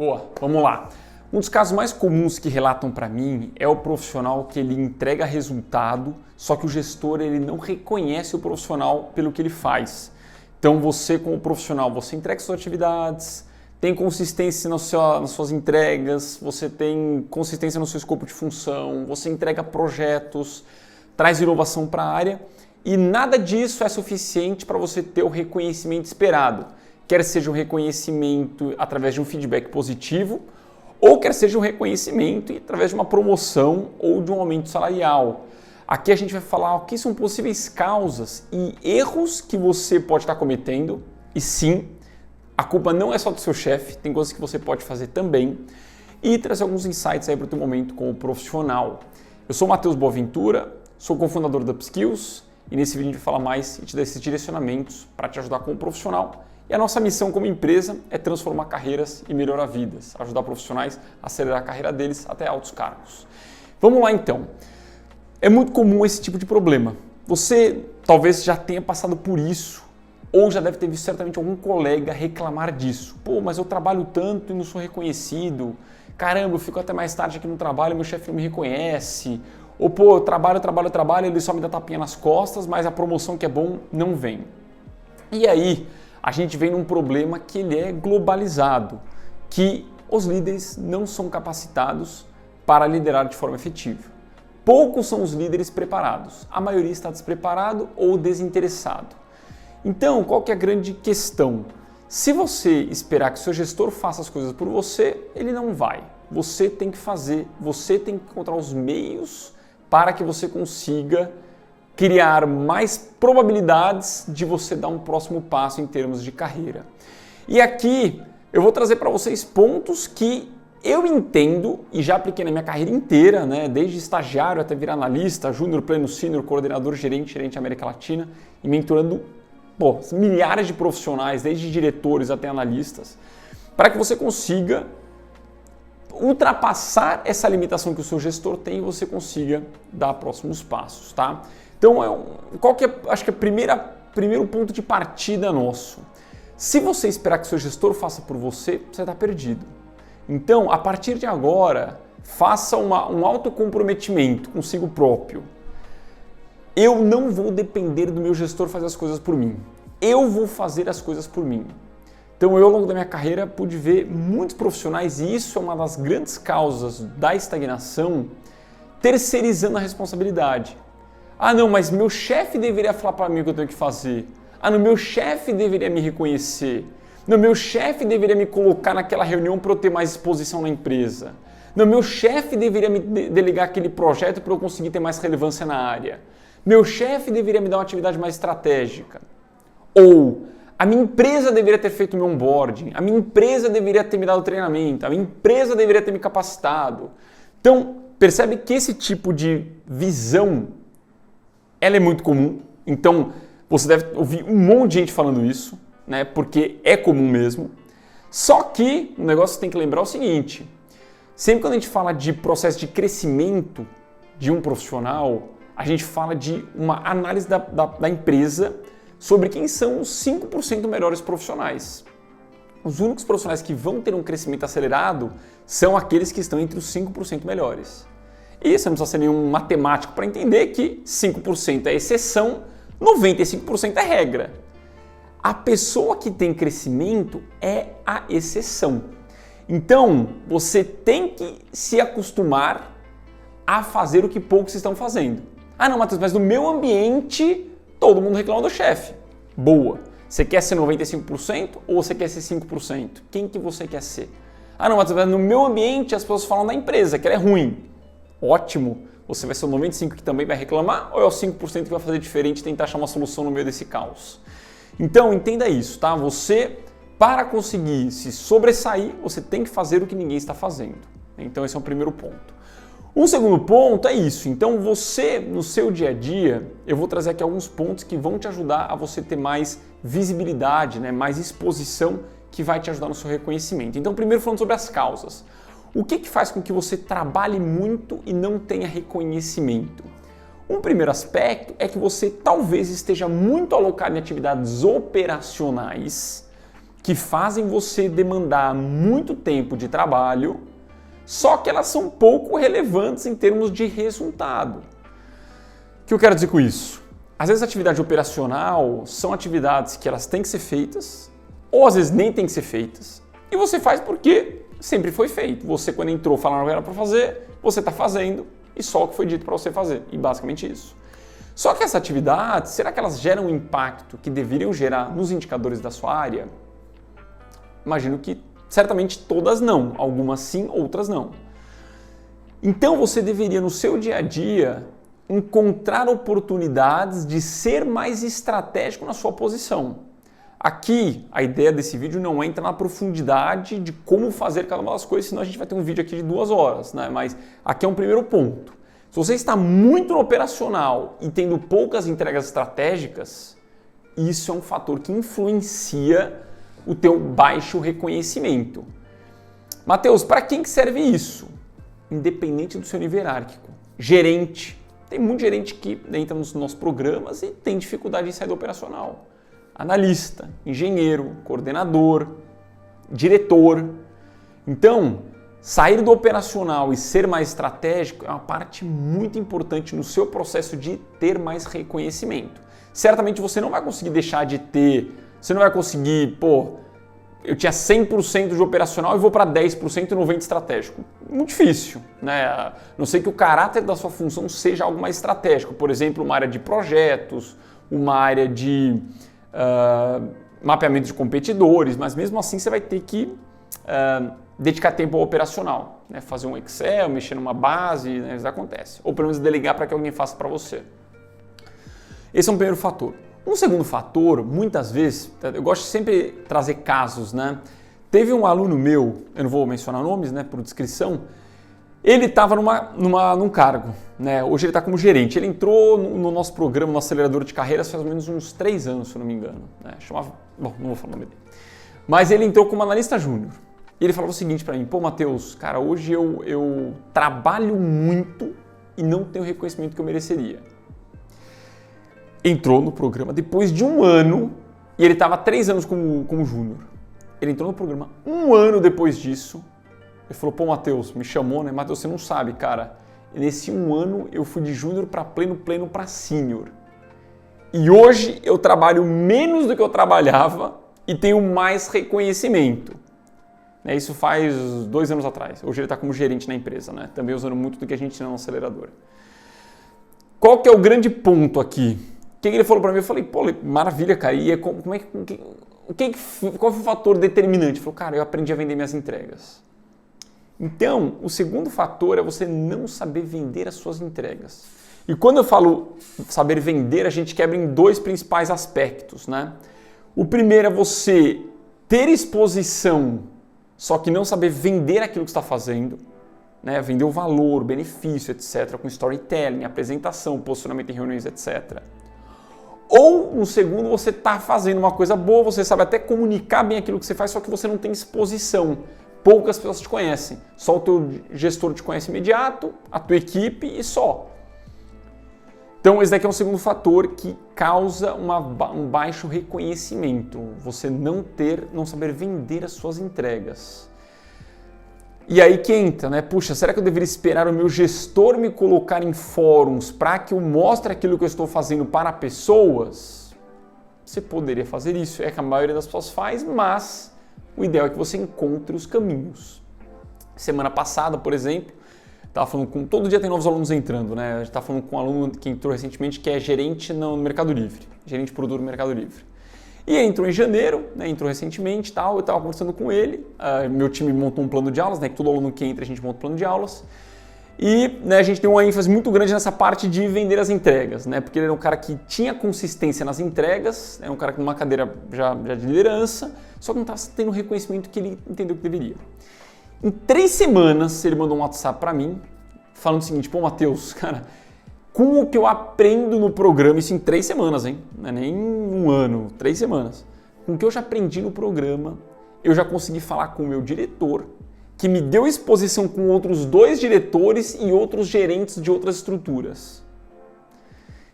Boa, vamos lá. Um dos casos mais comuns que relatam para mim é o profissional que ele entrega resultado, só que o gestor ele não reconhece o profissional pelo que ele faz. Então você como profissional, você entrega suas atividades, tem consistência nas suas entregas, você tem consistência no seu escopo de função, você entrega projetos, traz inovação para a área e nada disso é suficiente para você ter o reconhecimento esperado. Quer seja um reconhecimento através de um feedback positivo, ou quer seja um reconhecimento através de uma promoção ou de um aumento salarial. Aqui a gente vai falar o que são possíveis causas e erros que você pode estar cometendo. E sim, a culpa não é só do seu chefe, tem coisas que você pode fazer também. E trazer alguns insights aí para o teu momento como profissional. Eu sou o Matheus Boaventura, sou cofundador da Upskills e nesse vídeo a gente vai falar mais e te dar esses direcionamentos para te ajudar como profissional. E a nossa missão como empresa é transformar carreiras e melhorar vidas, ajudar profissionais a acelerar a carreira deles até altos cargos. Vamos lá então. É muito comum esse tipo de problema. Você talvez já tenha passado por isso ou já deve ter visto certamente algum colega reclamar disso. Pô, mas eu trabalho tanto e não sou reconhecido. Caramba, eu fico até mais tarde aqui no trabalho e meu chefe não me reconhece. Ou pô, eu trabalho, ele só me dá tapinha nas costas, mas a promoção que é bom não vem. E aí, a gente vem num problema que ele é globalizado, que os líderes não são capacitados para liderar de forma efetiva. Poucos são os líderes preparados, a maioria está despreparado ou desinteressado. Então, qual que é a grande questão? Se você esperar que o seu gestor faça as coisas por você, ele não vai. Você tem que fazer, você tem que encontrar os meios para que você consiga criar mais probabilidades de você dar um próximo passo em termos de carreira. E aqui eu vou trazer para vocês pontos que eu entendo e já apliquei na minha carreira inteira, né? Desde estagiário até virar analista, júnior, pleno, sênior, coordenador, gerente América Latina e mentorando milhares de profissionais, desde diretores até analistas, para que você consiga ultrapassar essa limitação que o seu gestor tem e você consiga dar próximos passos, tá? Então, qual que é, acho que é o primeiro ponto de partida nosso? Se você esperar que o seu gestor faça por você, você está perdido. Então, a partir de agora, faça um autocomprometimento consigo próprio. Eu não vou depender do meu gestor fazer as coisas por mim. Eu vou fazer as coisas por mim. Então, eu ao longo da minha carreira pude ver muitos profissionais, e isso é uma das grandes causas da estagnação, terceirizando a responsabilidade. Ah não, mas meu chefe deveria falar para mim o que eu tenho que fazer. Ah não, meu chefe deveria me reconhecer. Não, meu chefe deveria me colocar naquela reunião para eu ter mais exposição na empresa. Não, meu chefe deveria me delegar aquele projeto para eu conseguir ter mais relevância na área. Meu chefe deveria me dar uma atividade mais estratégica. Ou a minha empresa deveria ter feito meu onboarding. A minha empresa deveria ter me dado treinamento. A minha empresa deveria ter me capacitado. Então, percebe que esse tipo de visão ela é muito comum, então você deve ouvir um monte de gente falando isso, né? Porque é comum mesmo. Só que o negócio que tem que lembrar é o seguinte, sempre quando a gente fala de processo de crescimento de um profissional, a gente fala de uma análise da empresa sobre quem são os 5% melhores profissionais. Os únicos profissionais que vão ter um crescimento acelerado são aqueles que estão entre os 5% melhores. E você não precisa ser nenhum matemático para entender que 5% é exceção, 95% é regra. A pessoa que tem crescimento é a exceção. Então, você tem que se acostumar a fazer o que poucos estão fazendo. Ah não, Matheus, mas no meu ambiente todo mundo reclama do chefe. Boa. Você quer ser 95% ou você quer ser 5%? Quem que você quer ser? Ah não, Matheus, mas no meu ambiente as pessoas falam da empresa, que ela é ruim. Ótimo, você vai ser o 95% que também vai reclamar ou é o 5% que vai fazer diferente e tentar achar uma solução no meio desse caos? Então, entenda isso, tá? Você, para conseguir se sobressair, você tem que fazer o que ninguém está fazendo. Então, esse é o primeiro ponto. Um segundo ponto é isso. Então, você, no seu dia a dia, eu vou trazer aqui alguns pontos que vão te ajudar a você ter mais visibilidade, né? Mais exposição, que vai te ajudar no seu reconhecimento. Então, primeiro falando sobre as causas. O que faz com que você trabalhe muito e não tenha reconhecimento? Um primeiro aspecto é que você talvez esteja muito alocado em atividades operacionais que fazem você demandar muito tempo de trabalho, só que elas são pouco relevantes em termos de resultado. O que eu quero dizer com isso? Às vezes a atividade operacional são atividades que elas têm que ser feitas, ou às vezes nem têm que ser feitas, e você faz porque sempre foi feito. Você, quando entrou, falando que era para fazer, você está fazendo, e só o que foi dito para você fazer, e basicamente isso. Só que essas atividades, será que elas geram o impacto que deveriam gerar nos indicadores da sua área? Imagino que certamente todas não, algumas sim, outras não. Então você deveria no seu dia a dia encontrar oportunidades de ser mais estratégico na sua posição. Aqui a ideia desse vídeo não entra na profundidade de como fazer cada uma das coisas, senão a gente vai ter um vídeo aqui de 2 horas, né? Mas aqui é um primeiro ponto. Se você está muito no operacional e tendo poucas entregas estratégicas, isso é um fator que influencia o teu baixo reconhecimento. Mateus, para quem que serve isso? Independente do seu nível hierárquico. Gerente. Tem muito gerente que entra nos nossos programas e tem dificuldade em sair do operacional. Analista, engenheiro, coordenador, diretor. Então, sair do operacional e ser mais estratégico é uma parte muito importante no seu processo de ter mais reconhecimento. Certamente você não vai conseguir deixar de ter. Você não vai conseguir, eu tinha 100% de operacional e vou para 10% e 90% estratégico. Muito difícil, né? A não ser que o caráter da sua função seja algo mais estratégico. Por exemplo, uma área de projetos, uma área de mapeamento de competidores, mas mesmo assim você vai ter que dedicar tempo ao operacional, né? Fazer um Excel, mexer numa base, né? Isso acontece. Ou pelo menos delegar para que alguém faça para você. Esse é um primeiro fator. Um segundo fator, muitas vezes, eu gosto de sempre trazer casos, né? Teve um aluno meu, eu não vou mencionar nomes, né, por descrição, ele estava num cargo, né? Hoje ele está como gerente. Ele entrou no nosso programa, no acelerador de carreiras, faz mais ou menos uns 3 anos, se eu não me engano. Né? Bom, não vou falar o nome dele. Mas ele entrou como analista júnior. E ele falou o seguinte para mim: Matheus, cara, hoje eu trabalho muito e não tenho o reconhecimento que eu mereceria. Entrou no programa depois de 1 ano, e ele estava 3 anos como júnior. Ele entrou no programa 1 ano depois disso. Ele falou: Matheus, me chamou, né? Matheus, você não sabe, cara. Nesse 1 ano eu fui de júnior para pleno para sênior. E hoje eu trabalho menos do que eu trabalhava e tenho mais reconhecimento. Isso faz 2 anos atrás. Hoje ele está como gerente na empresa, né? Também usando muito do que a gente ensina no acelerador. Qual que é o grande ponto aqui? O que ele falou para mim? Eu falei: maravilha, cara. E qual foi o fator determinante? Ele falou: cara, eu aprendi a vender minhas entregas. Então, o segundo fator é você não saber vender as suas entregas. E quando eu falo saber vender, a gente quebra em 2 principais aspectos, né? O primeiro é você ter exposição, só que não saber vender aquilo que está fazendo, né? Vender o valor, o benefício, etc., com storytelling, apresentação, posicionamento em reuniões, etc. Ou, no segundo, você está fazendo uma coisa boa, você sabe até comunicar bem aquilo que você faz, só que você não tem exposição. Poucas pessoas te conhecem. Só o teu gestor te conhece imediato, a tua equipe e só. Então, esse daqui é um segundo fator que causa um baixo reconhecimento. Você não saber vender as suas entregas. E aí que entra, né? Puxa, será que eu deveria esperar o meu gestor me colocar em fóruns para que eu mostre aquilo que eu estou fazendo para pessoas? Você poderia fazer isso, é que a maioria das pessoas faz, mas o ideal é que você encontre os caminhos. Semana passada, por exemplo, estava falando todo dia tem novos alunos entrando, né? A gente está falando com um aluno que entrou recentemente que é gerente no Mercado Livre, gerente produtor no Mercado Livre. E entrou em janeiro, né, entrou recentemente e tal, eu estava conversando com ele, meu time montou um plano de aulas, né, que todo aluno que entra a gente monta um plano de aulas, e né, a gente tem uma ênfase muito grande nessa parte de vender as entregas, né, porque ele era um cara que tinha consistência nas entregas, é um cara numa cadeira já de liderança, só que não estava tendo o reconhecimento que ele entendeu que deveria. Em 3 semanas ele mandou um WhatsApp para mim, falando o seguinte: Matheus, cara, como que eu aprendo no programa, isso em 3 semanas, hein? Não é nem 1 ano, 3 semanas. Com o que eu já aprendi no programa, eu já consegui falar com o meu diretor, que me deu exposição com outros 2 diretores e outros gerentes de outras estruturas.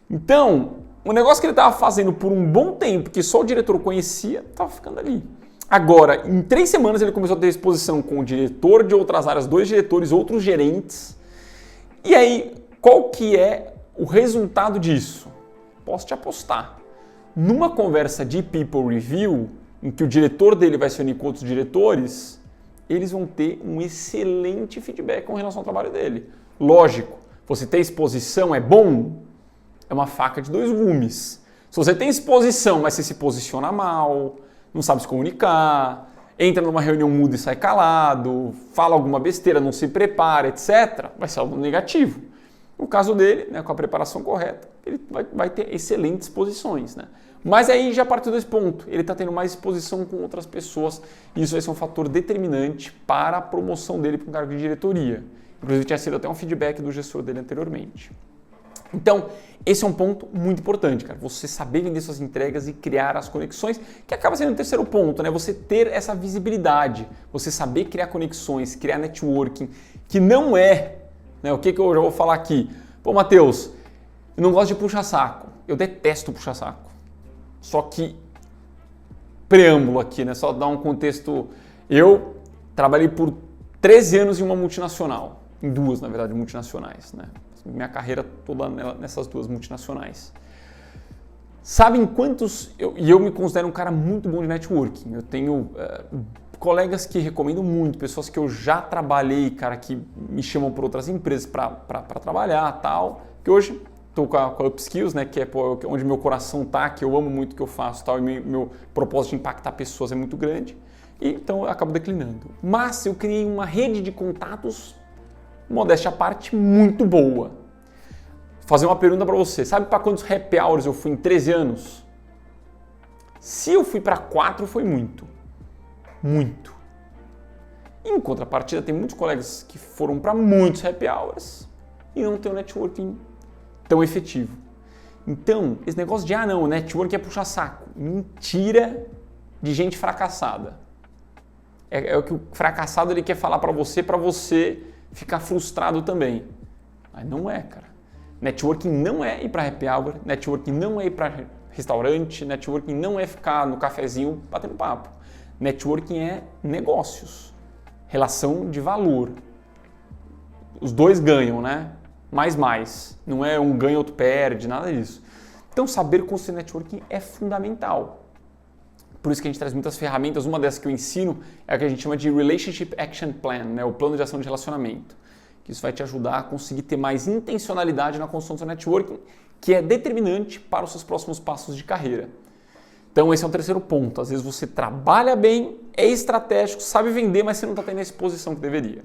Então, o negócio que ele estava fazendo por um bom tempo, que só o diretor conhecia, estava ficando ali. Agora, em 3 semanas ele começou a ter exposição com o diretor de outras áreas, 2 diretores, outros gerentes. E aí, qual que é o resultado disso? Posso te apostar. Numa conversa de People Review, em que o diretor dele vai se unir com outros diretores, eles vão ter um excelente feedback com relação ao trabalho dele. Lógico, você ter exposição é bom? É uma faca de 2 gumes. Se você tem exposição, mas você se posiciona mal, não sabe se comunicar, entra numa reunião mudo e sai calado, fala alguma besteira, não se prepara, etc., vai ser algo negativo. No caso dele, né, com a preparação correta, ele vai ter excelentes posições. Né? Mas aí já partiu desse ponto, ele está tendo mais exposição com outras pessoas e isso vai ser um fator determinante para a promoção dele para um cargo de diretoria. Inclusive tinha sido até um feedback do gestor dele anteriormente. Então, esse é um ponto muito importante, cara. Você saber vender suas entregas e criar as conexões, que acaba sendo o terceiro ponto, né? Você ter essa visibilidade, você saber criar conexões, criar networking, que não é, né? O que eu já vou falar aqui? Pô, Matheus, eu não gosto de puxa-saco. Eu detesto puxa-saco. Só que, preâmbulo aqui, né? Só dar um contexto. Eu trabalhei por 13 anos em uma multinacional. Em 2, na verdade, multinacionais, né? Minha carreira toda nessas 2 multinacionais. Sabem quantos... Eu me considero um cara muito bom de networking. Eu tenho colegas que recomendo muito, pessoas que eu já trabalhei, cara, que me chamam por outras empresas para trabalhar e tal. Que hoje estou com a UpSkills, né, que é onde meu coração tá, que eu amo muito o que eu faço tal, e meu propósito de impactar pessoas é muito grande. E, então eu acabo declinando. Mas eu criei uma rede de contatos, modéstia à parte, muito boa. Vou fazer uma pergunta para você. Sabe para quantos happy hours eu fui em 13 anos? Se eu fui para 4, foi muito. Muito. Em contrapartida, tem muitos colegas que foram para muitos happy hours e não tem um networking tão efetivo. Então, esse negócio de, não, o networking é puxar saco. Mentira de gente fracassada. É o que o fracassado ele quer falar para você ficar frustrado também. Mas não é, cara. Networking não é ir para happy hour, networking não é ir para restaurante, networking não é ficar no cafezinho batendo papo. Networking é negócios, relação de valor. Os 2 ganham, né? Mais. Não é um ganha, outro perde, nada disso. Então, saber construir networking é fundamental. Por isso que a gente traz muitas ferramentas. Uma dessas que eu ensino é a que a gente chama de Relationship Action Plan, né? O plano de ação de relacionamento. Que isso vai te ajudar a conseguir ter mais intencionalidade na construção do seu networking, que é determinante para os seus próximos passos de carreira. Então esse é o terceiro ponto. Às vezes você trabalha bem, é estratégico, sabe vender, mas você não está tendo a exposição que deveria.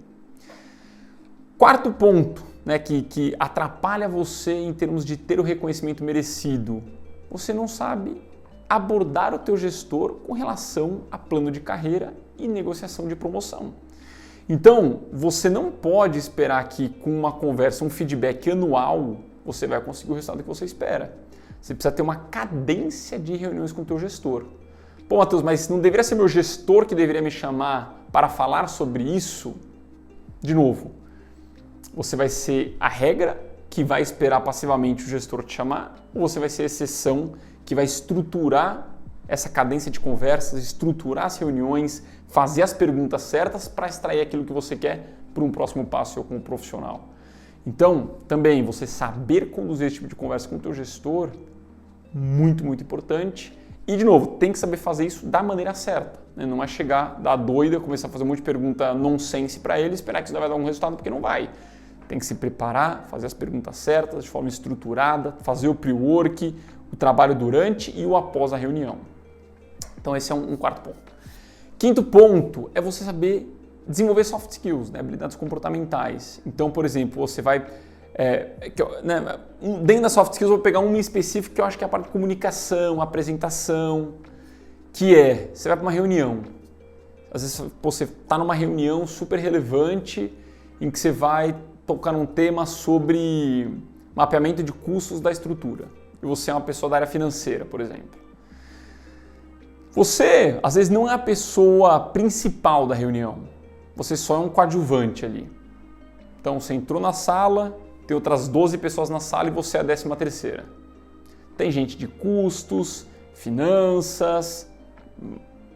Quarto ponto, né, que atrapalha você em termos de ter o reconhecimento merecido. Você não sabe abordar o teu gestor com relação a plano de carreira e negociação de promoção. Então, você não pode esperar que com uma conversa, um feedback anual, você vai conseguir o resultado que você espera. Você precisa ter uma cadência de reuniões com o teu gestor. Pô, Matheus, mas não deveria ser meu gestor que deveria me chamar para falar sobre isso? De novo, você vai ser a regra que vai esperar passivamente o gestor te chamar, ou você vai ser a exceção que vai estruturar essa cadência de conversas, estruturar as reuniões, fazer as perguntas certas para extrair aquilo que você quer para um próximo passo como profissional. Então, também você saber conduzir esse tipo de conversa com o teu gestor, muito, muito importante. E, de novo, tem que saber fazer isso da maneira certa. Né? Não é chegar, dar doida, começar a fazer um monte de pergunta nonsense para ele e esperar que isso vai dar um resultado, porque não vai. Tem que se preparar, fazer as perguntas certas, de forma estruturada, fazer o pre-work, o trabalho durante e o após a reunião. Então esse é um quarto ponto. Quinto ponto é você saber desenvolver soft skills, né? Habilidades comportamentais. Então, por exemplo, você vai... dentro das soft skills eu vou pegar uma específica que eu acho que é a parte de comunicação, apresentação, que é, você vai para uma reunião. Às vezes você está numa reunião super relevante em que você vai tocar num tema sobre mapeamento de custos da estrutura. E você é uma pessoa da área financeira, por exemplo. Você, às vezes, não é a pessoa principal da reunião. Você só é um coadjuvante ali. Então, você entrou na sala, tem outras 12 pessoas na sala e você é a 13ª. Tem gente de custos, finanças,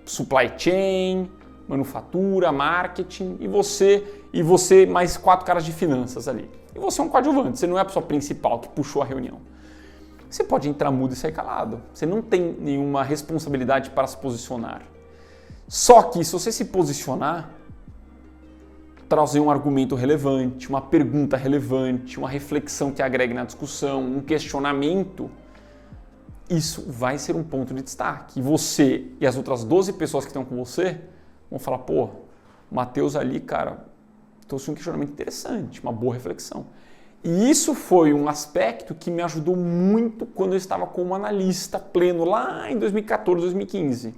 supply chain, manufatura, marketing e você mais 4 caras de finanças ali. E você é um coadjuvante, você não é a pessoa principal que puxou a reunião. Você pode entrar mudo e sair calado. Você não tem nenhuma responsabilidade para se posicionar. Só que se você se posicionar, trazer um argumento relevante, uma pergunta relevante, uma reflexão que agregue na discussão, um questionamento, isso vai ser um ponto de destaque. E você e as outras 12 pessoas que estão com você vão falar, pô, o Matheus ali, cara, trouxe um questionamento interessante, uma boa reflexão. E isso foi um aspecto que me ajudou muito quando eu estava como analista pleno lá em 2014, 2015.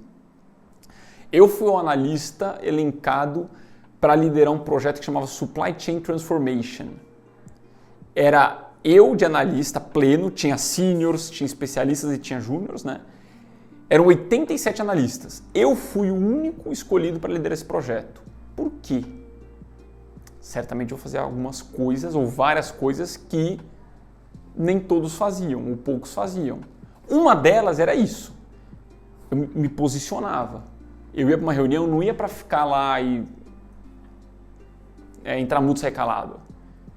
Eu fui o analista elencado para liderar um projeto que chamava Supply Chain Transformation. Era eu de analista pleno, tinha seniors, tinha especialistas e tinha júniors, né? Eram 87 analistas. Eu fui o único escolhido para liderar esse projeto. Por quê? Certamente eu vou fazer algumas coisas ou várias coisas que nem todos faziam ou poucos faziam. Uma delas era isso. Eu me posicionava. Eu ia para uma reunião, não ia para ficar lá e entrar mudo e sair calado.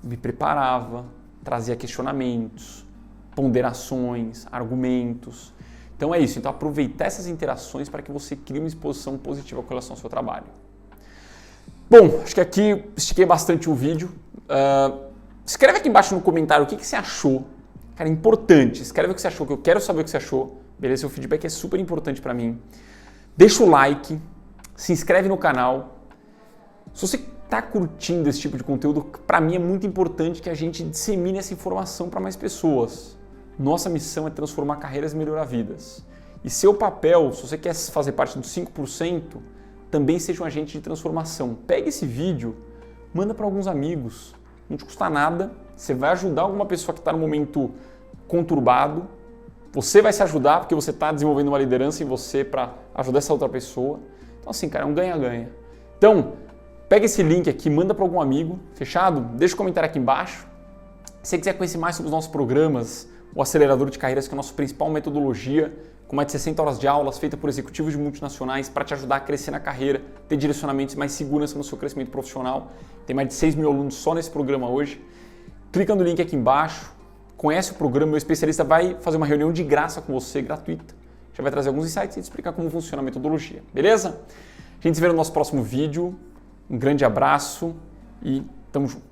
Me preparava, trazia questionamentos, ponderações, argumentos. Então é isso. Então aproveitar essas interações para que você crie uma exposição positiva com relação ao seu trabalho. Bom, acho que aqui estiquei bastante o vídeo. Escreve aqui embaixo no comentário o que você achou. Cara, importante. Escreve o que você achou, que eu quero saber o que você achou. Beleza? Seu feedback é super importante para mim. Deixa o like, se inscreve no canal. Se você está curtindo esse tipo de conteúdo, para mim é muito importante que a gente dissemine essa informação para mais pessoas. Nossa missão é transformar carreiras e melhorar vidas. E seu papel, se você quer fazer parte dos 5%, também seja um agente de transformação. Pega esse vídeo, manda para alguns amigos, não te custa nada, você vai ajudar alguma pessoa que está no momento conturbado, você vai se ajudar porque você está desenvolvendo uma liderança em você para ajudar essa outra pessoa. Então assim, cara, é um ganha-ganha. Então, pega esse link aqui, manda para algum amigo, fechado? Deixa um comentário aqui embaixo. Se você quiser conhecer mais sobre os nossos programas, o Acelerador de Carreiras, que é a nossa principal metodologia, com mais de 60 horas de aulas, feita por executivos de multinacionais para te ajudar a crescer na carreira, ter direcionamentos e mais segurança no seu crescimento profissional. Tem mais de 6 mil alunos só nesse programa hoje. Clica no link aqui embaixo, conhece o programa, meu especialista vai fazer uma reunião de graça com você, gratuita. Já vai trazer alguns insights e te explicar como funciona a metodologia, beleza? A gente se vê no nosso próximo vídeo. Um grande abraço e tamo junto.